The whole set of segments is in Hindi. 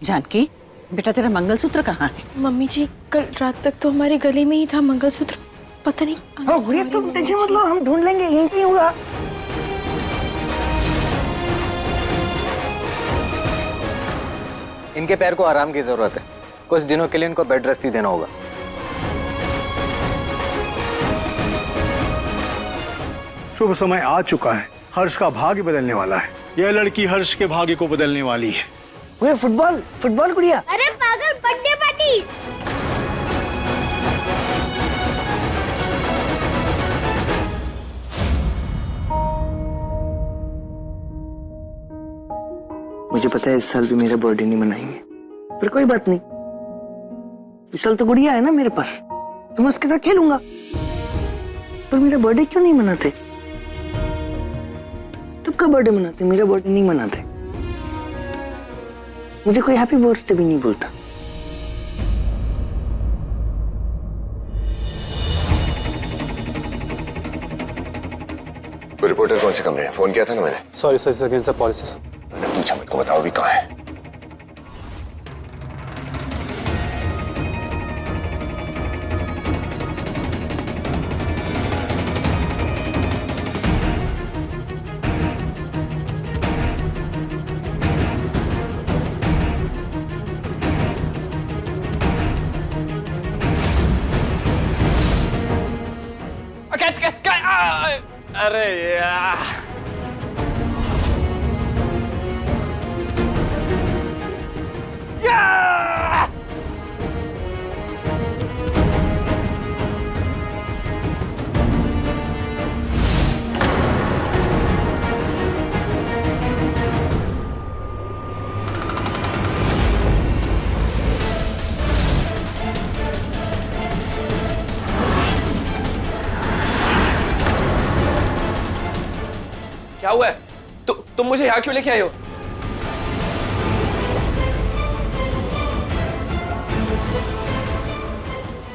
जानकी, बेटा तेरा मंगलसूत्र कहाँ है? मम्मी जी, कल रात तक तो हमारे गले में ही था मंगलसूत्र, पता नहीं। हाँ गुड़िया, तुम टेंशन मत लो, हम ढूंढ लेंगे, यहीं कहीं होगा। इनके पैर को आराम की जरूरत है, कुछ दिनों के लिए इनको बेड रेस्ट ही देना होगा। शुभ समय आ चुका है, हर्ष का भाग्य बदलने वाला है। यह लड़की हर्ष के भाग्य को बदलने वाली है। वो फुटबॉल फुटबॉल गुड़िया। अरे पागल, बर्थडे पार्टी। मुझे पता है इस साल भी मेरा बर्थडे नहीं मनाएंगे, पर कोई बात नहीं, इस साल तो गुड़िया है ना मेरे पास, तो मैं उसके साथ खेलूंगा। पर मेरा बर्थडे क्यों नहीं मनाते? सबका बर्थडे मनाते, मेरा बर्थडे नहीं मनाते। मुझे कोई हैप्पी बर्थडे भी नहीं बोलता। रिपोर्टर कौन से कमरे हैं? फोन किया था ना मैंने। Sorry sir, against the policy sir. मैंने पूछा, मेरे को बताओ भी कहाँ है। अरे यार, क्या हुआ है? तुम मुझे यहाँ क्यों लेके आए हो?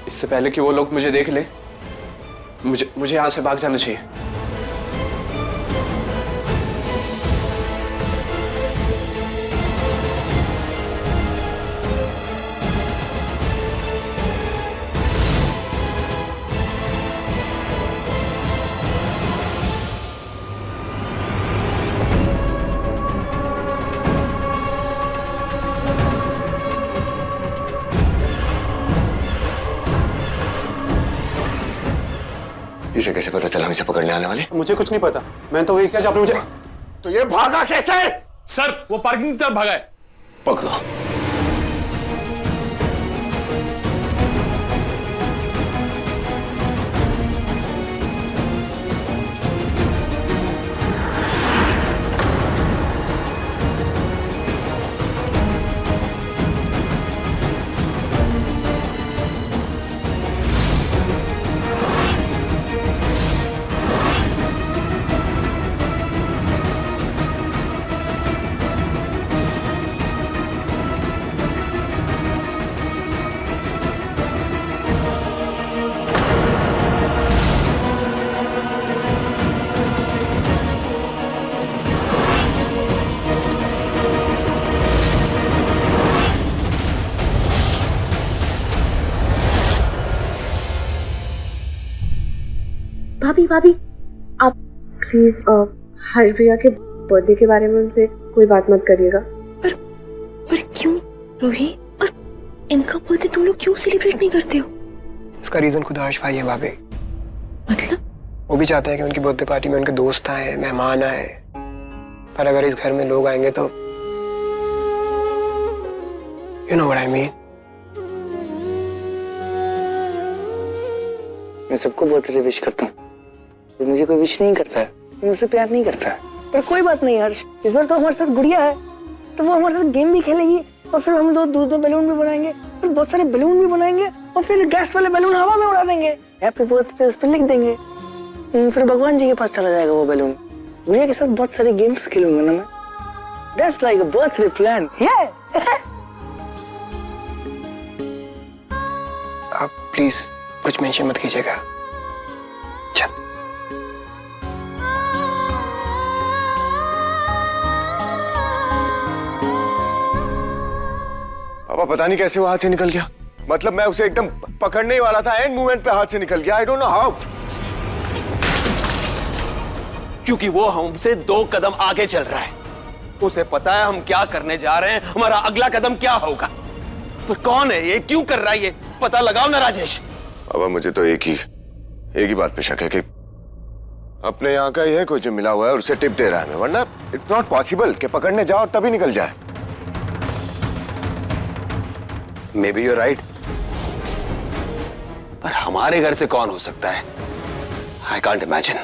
इससे पहले कि वो लोग मुझे देख ले, मुझे यहाँ से भाग जाना चाहिए। इसे कैसे पता चला हम इसे पकड़ने आने वाले? मुझे कुछ नहीं पता, मैं तो वही किया जो आपने मुझे। तो ये भागा कैसे? सर, वो पार्किंग की तरफ भागा है। पकड़ो। भाभी भाभी, आप प्लीज हर्ष भैया के बर्थडे के बारे में उनसे कोई बात मत करिएगा। पर क्यों रोही? और इनका बर्थडे तुम लोग क्यों सेलिब्रेट नहीं करते हो? इसका रीजन खुद हर्ष भाई है भाभी। मतलब? वो भी चाहते हैं कि उनकी बर्थडे पार्टी में उनके दोस्त आए, मेहमान आए, पर अगर इस घर में लोग आएंगे तो you know what I mean. मैं सबको बर्थडे विश करता हूँ, मुझे कोई विश नहीं करता है, मुझसे प्यार नहीं करता है। पर कोई बात नहीं हर्ष, इस बार तो हमारे साथ गुड़िया है, तो वो हमारे साथ गेम भी खेलेगी, और फिर हम दो बैलून भी बनाएंगे, फिर बहुत सारे बैलून भी बनाएंगे, और फिर गैस वाले बैलून हवा में उड़ा देंगे, हैप्पी बर्थडे उस पर लिख देंगे, फिर भगवान जी के पास चला जाएगा वो बैलून। गुड़िया के साथ बहुत सारे गेम्स खेलूंगा ना मैं। That's like a birthday plan. Yeah. आप प्लीज कुछ मेंशन मत कीजिएगा। चल। पापा पता नहीं कैसे वो हाथ से निकल गया। मतलब मैं उसे एकदम पकड़ने ही वाला था, एंड मूवमेंट पे हाथ से निकल गया। I don't know how. क्योंकि वो हमसे 2 कदम आगे चल रहा है। उसे पता है हम क्या करने जा रहे हैं, हमारा अगला कदम क्या होगा। पर कौन है ये, क्यों कर रहा है ये, पता लगाओ ना राजेश। पापा मुझे तो एक ही बात पे शक है कि अपने यहाँ का ही है कोई जो मिला हुआ है और उसे टिप दे रहा है, वरना इट्स नॉट पॉसिबल कि पकड़ने जाओ और तभी निकल जाए। मे बी यू राइट, पर हमारे घर से कौन हो सकता है? I can't imagine.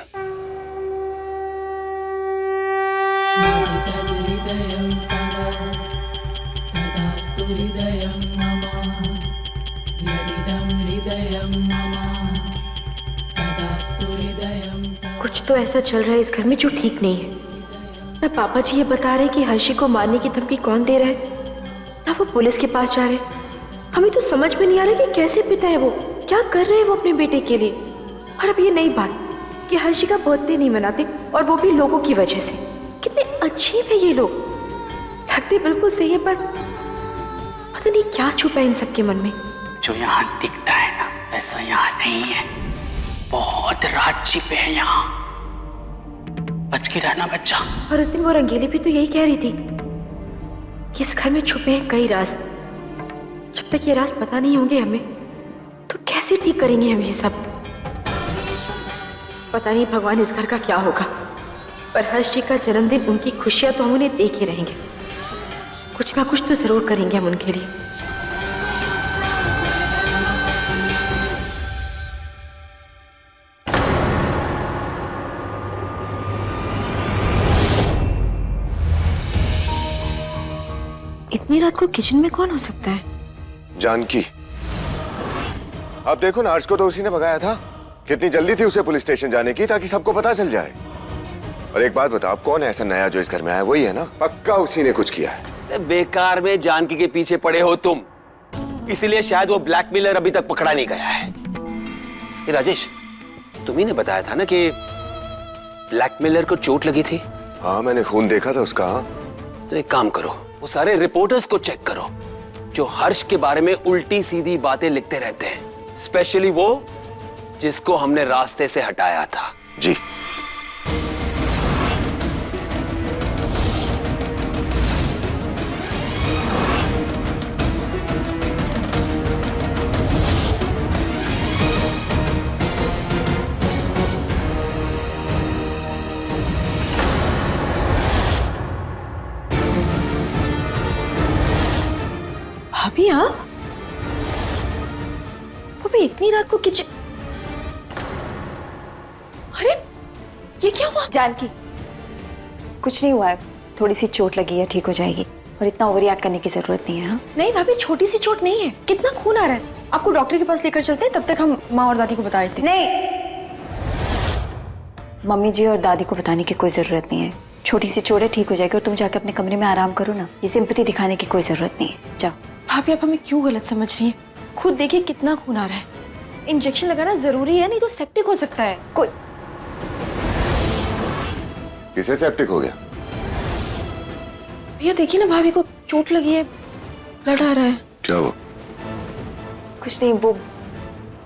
कुछ तो ऐसा चल रहा है इस घर में जो ठीक नहीं है। ना पापा जी ये बता रहे कि हर्षी को मारने की धमकी कौन दे रहा है, ना वो पुलिस के पास जा रहे। हमें तो समझ में नहीं आ रहा कि कैसे पिता है वो, क्या कर रहे हैं वो अपने बेटे के लिए। और अब ये नई बात कि हर्षी का बर्थडे नहीं मनाते, और वो भी लोगों की वजह से। कितने अजीब है ये लोग। लगते बिल्कुल सही है, पर पता नहीं क्या छुपा है इन सबके मन में। जो यहाँ दिखता है ना वैसा यहाँ नहीं है। बहुत राज छिपे है यहाँ, बच के रहना बच्चा। और उस दिन वो रंगीली भी तो यही कह रही थी कि इस घर में छुपे हैं कई राज। जब तक ये राज पता नहीं होंगे हमें, तो कैसे ठीक करेंगे हम ये सब। पता नहीं भगवान इस घर का क्या होगा, पर हर्षी का जन्मदिन, उनकी खुशियां तो हम उन्हें देख ही रहेंगे। कुछ ना कुछ तो जरूर करेंगे हम उनके लिए। इतनी रात को किचन में कौन हो सकता है? जानकी। अब देखो ना, हर्ष को तो उसी ने भगाया था। कितनी जल्दी थी उसे पुलिस स्टेशन जाने की ताकि सबको पता चल जाए। और एक बात बताओ, अब कौन है ऐसा नया जो इस घर में आया? वही है ना, पक्का उसी ने कुछ किया है। बेकार में जानकी के पीछे पड़े हो तुम, इसीलिए शायद वो ब्लैकमेलर अभी तक पकड़ा नहीं गया है। ये राजेश, तुम्ही ने बताया था ना कि ब्लैकमेलर को चोट लगी थी। हाँ मैंने खून देखा था उसका। तो एक काम करो, वो सारे रिपोर्टर्स को चेक करो जो हर्ष के बारे में उल्टी सीधी बातें लिखते रहते हैं, स्पेशली वो जिसको हमने रास्ते से हटाया था। जी। भाभी आप? वो भी इतनी रात को किचन? अरे ये क्या हुआ? जानकी, कुछ नहीं हुआ है, थोड़ी सी चोट लगी है, ठीक हो जाएगी। और इतना ओवर रिएक्ट करने की जरूरत नहीं है। हाँ? नहीं भाभी, छोटी सी चोट नहीं है। कितना खून आ रहा है। आपको डॉक्टर के पास लेकर चलते हैं, तब तक हम माँ और दादी को बता देते हैं। नहीं, मम्मी जी और दादी को बताने की कोई जरूरत नहीं है। छोटी सी चोट है, ठीक हो जाएगी। और तुम जाके अपने कमरे में आराम करो ना। ये सिंपैथी दिखाने की कोई जरूरत नहीं है, जाओ। भाभी आप हमें क्यों गलत समझ रही हैं? खुद देखिए कितना खून आ रहा है। इंजेक्शन लगाना जरूरी है, नहीं तो सेप्टिक हो सकता है। कोई किसे सेप्टिक हो गया? भैया देखिए ना, भाभी को चोट लगी है, ब्लड आ रहा है। क्या वो? कुछ नहीं, वो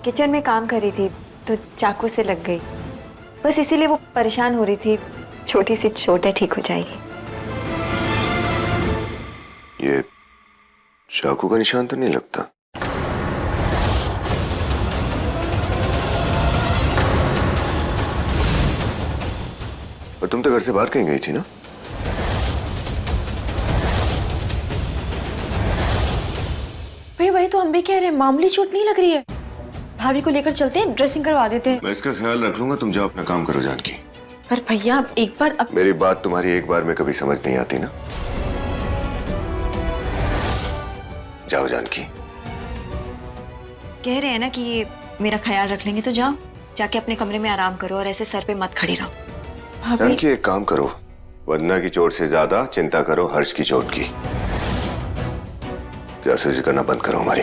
किचन में काम कर रही थी तो चाकू से लग गई, बस इसीलिए वो परेशान हो रही थी। छोटी सी चोट है, ठीक हो जाएगी। ये चाकू का निशान तो नहीं लगता। और तुम तो घर से बाहर कहीं गई थी ना? भैया वही तो हम भी कह रहे हैं, मामूली चोट नहीं लग रही है। भाभी को लेकर चलते हैं, ड्रेसिंग करवा देते हैं। मैं इसका ख्याल रख लूंगा, तुम जाओ अपना काम करो जानकी। पर भैया आप एक बार मेरी बात तुम्हारी एक बार में कभी समझ नहीं आती ना। जाओ जानकी। कह रहे हैं ना कि ये मेरा ख्याल रख लेंगे, तो जाओ, जाके अपने कमरे में आराम करो और ऐसे सर पे मत खड़ी रहो। भाभी जानकी एक काम करो, वंदना की चोट से ज्यादा चिंता करो हर्ष की चोट की। जासूसी करना बंद करो हमारी।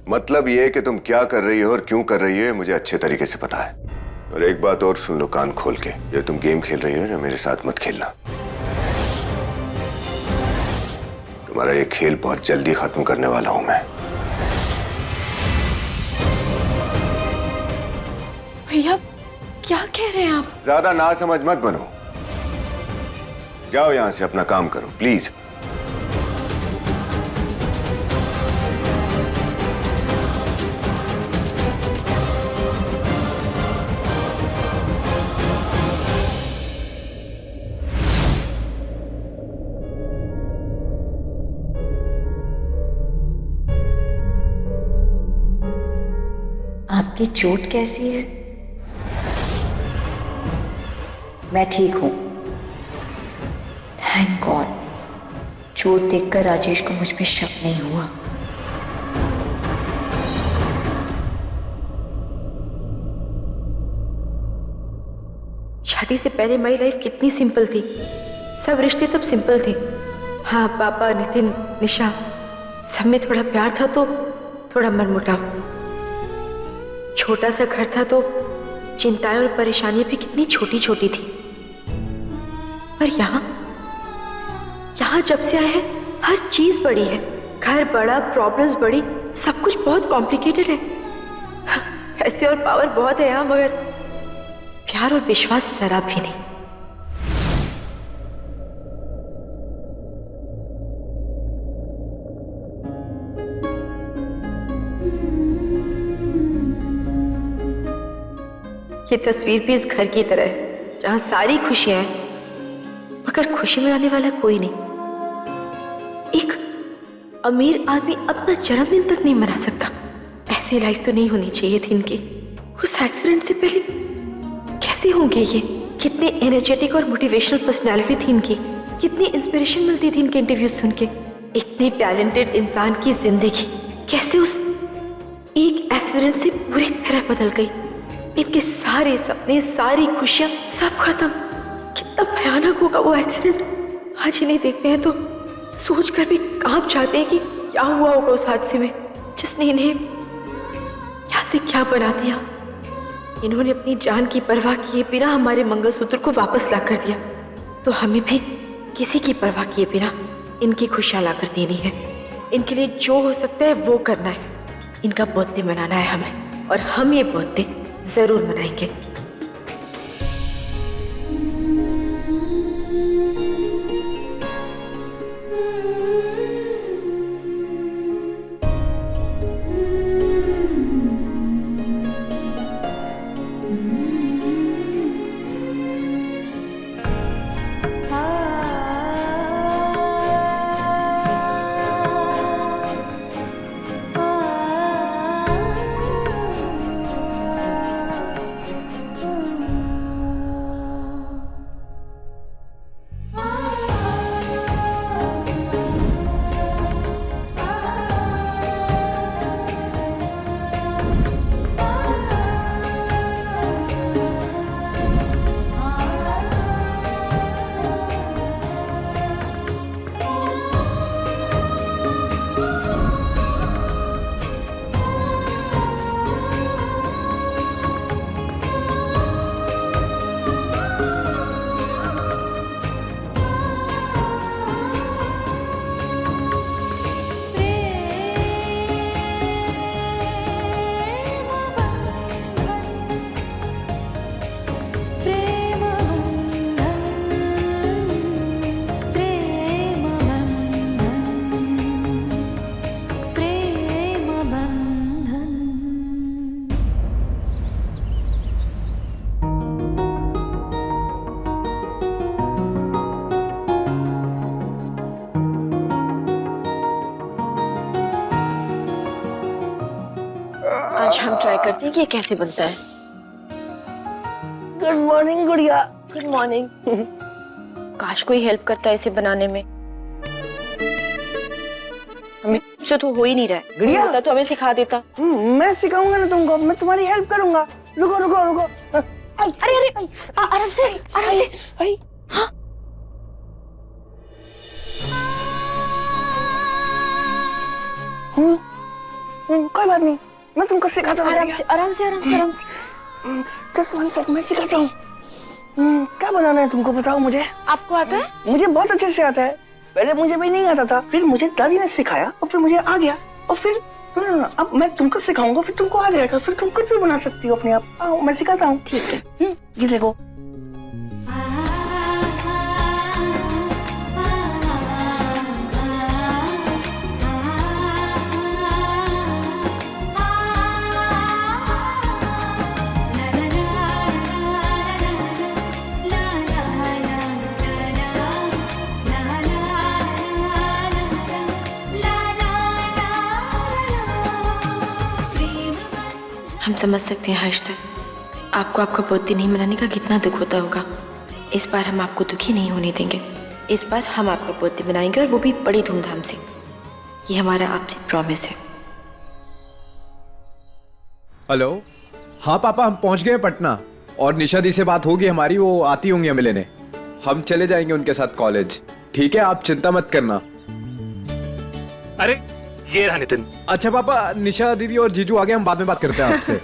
मतलब ये कि तुम क्या कर रही हो और क्यों कर रही हो मुझे अच्छे तरीके से पता है। और एक बात और सुन लो कान खोल के, ये तुम गेम खेल रही हो ना, मेरे साथ मत खेलना। तुम्हारा ये खेल बहुत जल्दी खत्म करने वाला हूं मैं। भैया क्या कह रहे हैं आप? ज्यादा नासमझ मत बनो, जाओ यहां से, अपना काम करो प्लीज। आपकी चोट कैसी है? मैं ठीक हूं, थैंक गॉड। चोट देखकर राजेश को मुझ पे शक नहीं हुआ। शादी से पहले मेरी लाइफ कितनी सिंपल थी, सब रिश्ते तब सिंपल थे। हाँ, पापा, नितिन, निशा, सब में थोड़ा प्यार था तो थोड़ा मनमुटाव। छोटा सा घर था तो चिंताएं और परेशानियां भी कितनी छोटी छोटी थी। पर यहाँ जब से आए हैं हर चीज बड़ी है, घर बड़ा, प्रॉब्लम्स बड़ी, सब कुछ बहुत कॉम्प्लिकेटेड है। पैसे और पावर बहुत है यहाँ, मगर प्यार और विश्वास जरा भी नहीं। ये तस्वीर भी इस घर की तरह है जहां सारी खुशियां हैं, मगर खुशी मनाने वाला कोई नहीं। एक अमीर आदमी अपना जन्मदिन तक नहीं मना सकता। ऐसी लाइफ तो नहीं होनी चाहिए थी इनकी। उस एक्सीडेंट से पहले कैसे होंगे ये? कितने एनर्जेटिक और मोटिवेशनल पर्सनालिटी थी इनकी, कितनी इंस्पिरेशन मिलती थी इनके इंटरव्यूज सुन के। इतने टैलेंटेड इंसान की जिंदगी कैसे उस एक एक्सीडेंट से पूरी तरह बदल गई। इनके सारे सपने, सारी खुशियां सब खत्म। कितना भयानक होगा वो एक्सीडेंट। आज इन्हें देखते हैं तो सोचकर भी कांप जाते हैं कि क्या हुआ होगा उस हादसे में जिसने इन्हें यहाँ से क्या बना दिया। इन्होंने अपनी जान की परवाह किए बिना हमारे मंगलसूत्र को वापस ला कर दिया, तो हमें भी किसी की परवाह किए बिना इनकी खुशियां ला कर देनी है। इनके लिए जो हो सकता है वो करना है। इनका बर्थडे मनाना है हमें, और हम ये बर्थडे जरूर मनाएंगे। आज हम ट्राई करते हैं कि ये कैसे बनता है। गुड मॉर्निंग गुड़िया। Good morning. काश कोई हेल्प करता है इसे बनाने में। हमें से तो हो ही नहीं रहा है। गुड़िया होता तो हमें सिखा देता। मैं सिखाऊंगा ना तुमको, मैं तुम्हारी हेल्प करूंगा। रुको रुको रुको। अरे अरे आराम से आराम से। हाँ। कोई बात नहीं, मैं तुमको सिखाता हूँ। आराम से आराम से आराम से आराम से। जस्ट वन सेकंड, मैं सिखाता हूँ। क्या बनाना है तुमको, बताओ मुझे। आपको आता है? मुझे बहुत अच्छे से आता है। पहले मुझे भी नहीं आता था, फिर मुझे दादी ने सिखाया और फिर मुझे आ गया, और फिर सुनो ना, अब मैं तुमको सिखाऊंगा, फिर तुमको आ जाएगा, फिर तुम कुछ भी बना सकती हो अपने आप। आओ मैं सिखाता हूँ। ठीक है। ये देखो। हम समझ सकते हैं हर्ष सर, आपको आपका बर्थडे नहीं मनाने का कितना दुख होता होगा। इस बार हम आपको दुखी नहीं होने देंगे। इस बार हम आपका बर्थडे मनाएंगे और वो भी बड़ी धूमधाम से। ये हमारा आपसे प्रॉमिस है। हेलो। हाँ पापा, हम पहुंच गए पटना और निशा दी से बात होगी हमारी, वो आती होंगी हमें लेने। हम चले जाएंगे उनके साथ कॉलेज। ठीक है, आप चिंता मत करना। अरे ये रहा नितिन। अच्छा पापा, निशा दीदी और जीजू आ गए, हम बाद में बात करते हैं आपसे।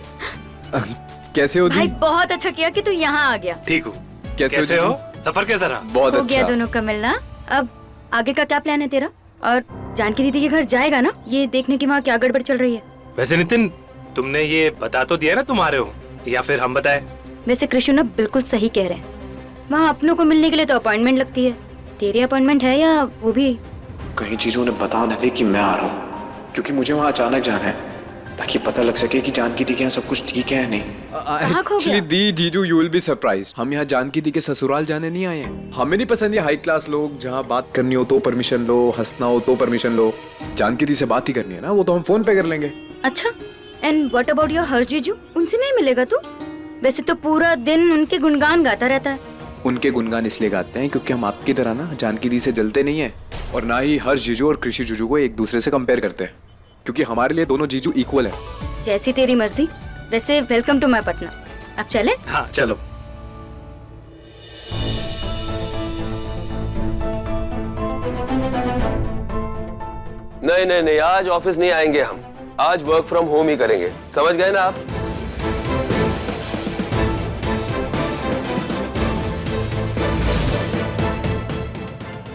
कैसे हो दी? भाई बहुत अच्छा किया कि तू यहाँ आ गया। ठीक हूँ। कैसे हो? सफर कैसा रहा? बहुत हो अच्छा। गया दोनों का मिलना। अब आगे का क्या प्लान है तेरा? और जानकी दीदी के घर जाएगा ना, ये देखने की वहाँ क्या गड़बड़ चल रही है? वैसे नितिन, तुमने ये बता तो दिया ना तुम आ रहे हो, या फिर हम बताए? वैसे कृष्ण ना बिल्कुल सही कह रहे हैं। वहाँ अपनों को मिलने के लिए तो अपॉइंटमेंट लगती है। तेरी अपॉइंटमेंट है या वो भी? कहीं चीजों ने बता न दे कि मैं आ रहा हूँ, क्योंकि मुझे वहाँ अचानक जाना है, ताकि पता लग सके कि जानकी दी के यहाँ सब कुछ ठीक है या नहीं। एक्चुअली दी जीजू, यू विल बी सरप्राइज्ड। हम यहाँ जानकी दी के ससुराल जाने नहीं आए हैं। हमें नहीं पसंद ये हाई क्लास लोग, जहाँ बात करनी हो तो परमिशन लो, हंसना हो तो परमिशन लो। जानकी दी से बात ही करनी है ना, वो तो हम फोन पे कर लेंगे। अच्छा, एंड व्हाट अबाउट योर हर्ष जीजू? उनसे नहीं मिलेगा तू? वैसे तो पूरा दिन उनके गुणगान गाता रहता है। उनके गुणगान इसलिए गाते हैं क्योंकि हम आपकी तरह ना जानकी दी से जलते नहीं है, और ना ही हर्ष जीजू और कृषि जीजू को एक दूसरे से कंपेयर करते हैं, क्योंकि हमारे लिए दोनों जीजू इक्वल है। जैसी तेरी मर्जी। वैसे वेलकम टू माय पटना। अब चले? हाँ चलो। नहीं नहीं नहीं, आज ऑफिस नहीं आएंगे हम। आज वर्क फ्रॉम होम ही करेंगे, समझ गए ना आप?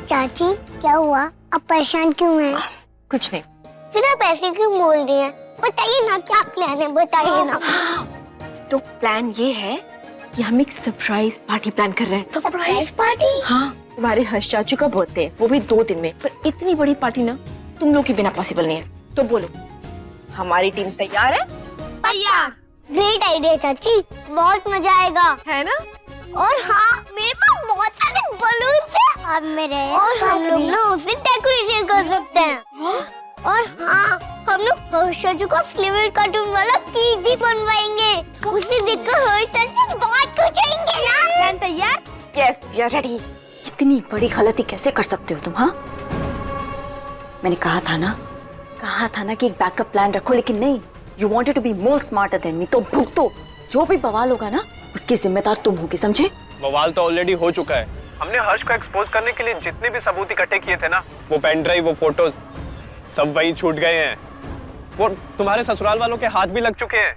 चाची क्या हुआ? आप परेशान क्यों हैं? कुछ नहीं। फिर आप ऐसे क्यों बोल रही हैं? बताइए ना, क्या प्लान है, बताइए ना। तो प्लान ये है कि हम एक सरप्राइज पार्टी प्लान कर रहे हैं। Surprise party? हाँ, तुम्हारे हर्ष चाचू का बर्थडे है, वो भी 2 दिन में। पर इतनी बड़ी पार्टी ना तुम लोग के बिना पॉसिबल नहीं है। तो बोलो, हमारी टीम तैयार है? तैयार। ग्रेट आइडिया चाची, बहुत मजा आएगा, है ना? और हाँ, मेरे पास बहुत सारे बलून है अब मेरे, और हम लोग ना उसे डेकोरेशन कर सकते हैं। और हाँ, हम लोग हर्ष चाचू का फ्लेवर कार्टून वाला केक भी बनवाएंगे। उसे देखकर हर्ष चाचू बहुत खुश होंगे ना। प्लान तैयार? Yes, we are ready. इतनी बड़ी गलती कैसे कर सकते हो तुम? हाँ, मैंने कहा था ना कि एक बैकअप प्लान रखो, लेकिन नहीं। You wanted to be more smarter than me. तो भुगतो, जो भी बवाल होगा ना उसकी जिम्मेदार तुम होगे, समझे? बवाल तो ऑलरेडी हो चुका है। हमने हर्ष को एक्सपोज करने के लिए जितने भी सबूत इकट्ठे किए थे ना, वो पेन ड्राइव, वो फोटोज, सब वही छूट गए हैं। वो तुम्हारे ससुराल वालों के हाथ भी लग चुके हैं।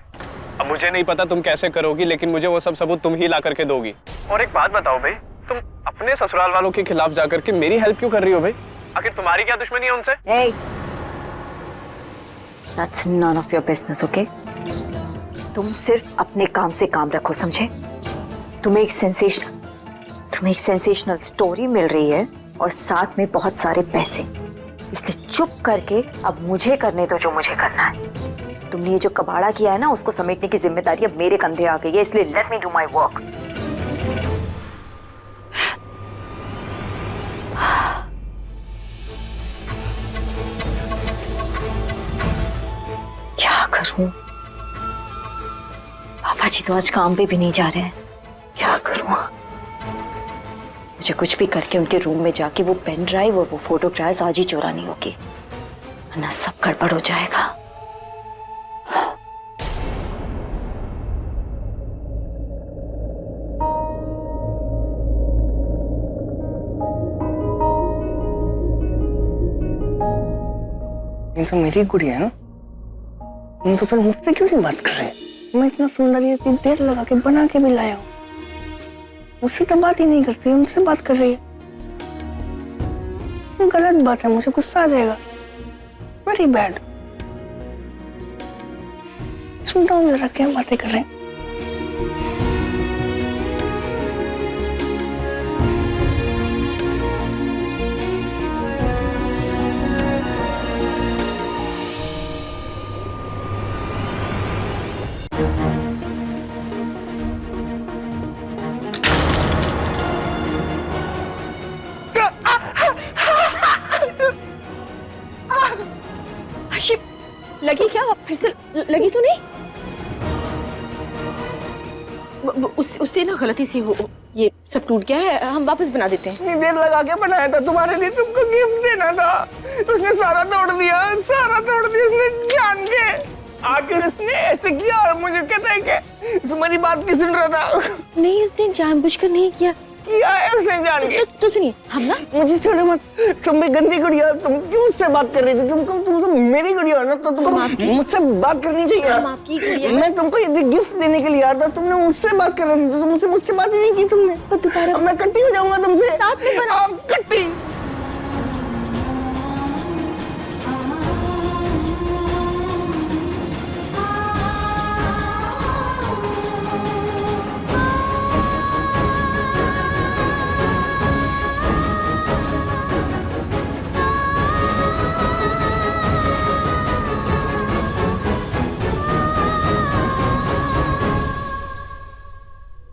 अब मुझे नहीं पता तुम कैसे करोगी, लेकिन मुझे वो सब सबूत तुम ही ला करके दोगी। और एक बात बताओ भाई, तुम अपने ससुराल वालों के खिलाफ जाकर के मेरी हेल्प क्यों कर रही हो भाई? आखिर तुम्हारी क्या दुश्मनी है उनसे? Hey, that's none of your business, okay? तुम सिर्फ अपने काम से काम रखो, समझे? तुम्हें एक सेंसेशनल स्टोरी मिल रही है और साथ में बहुत सारे पैसे, इसलिए चुप करके अब मुझे करने दो जो मुझे करना है। तुमने ये जो कबाड़ा किया है ना, उसको समेटने की जिम्मेदारी अब मेरे कंधे आ गई है, इसलिए let me do my work. क्या करूं? पापा जी तो आज काम पे भी नहीं जा रहे हैं। क्या करूं? मुझे कुछ भी करके उनके रूम में जाके वो पेन ड्राइव और वो फोटोग्राफ्स आज ही चुरानी होगी, वरना सब गड़बड़ हो जाएगा। ये तो मेरी गुड़िया है ना, तुम तो फिर मुझसे क्यों नहीं बात कर रहे? मैं इतना सुंदर, ये इतनी देर लगा के बना के भी लाया हूँ, मुझसे तो बात ही नहीं करती, उनसे बात कर रही है। गलत बात है, मुझे गुस्सा आ जाएगा। Very bad. सुनता हूँ जरा क्या बातें कर रहे हैं। हर्षिप, लगी क्या? फिर से लगी तो नहीं? उससे ना गलती से हो ये सब टूट गया है, हम वापस बना देते हैं। इतनी देर लगा के बनाया था तुम्हारे लिए, तुमको गिफ्ट देना था, उसने सारा तोड़ दिया, सारा तोड़ दिया उसने जान के। आखिर इसने ऐसे किया और मुझे कहता है कि तुम्हारी बात की सुन रहा था। नहीं, उसने जानबूझकर नहीं किया है उसने जान के। तो सुनिए, हम ना मुझे छोड़ो मत, तुम भी गंदी गुड़िया, तुम क्यों उससे बात कर रही थी? तुम तो मेरी गुड़िया हो ना, तो तुमको मुझसे बात करनी चाहिए। हम आपकी गुड़िया। मैं तुमको ये गिफ्ट देने के लिए आया था, तुमने उससे बात कर रही थी, तो तुमसे मुझसे बात ही नहीं की तुमने। दोबारा मैं कट्टी हो जाऊंगा तुमसे। साथ में कट्टी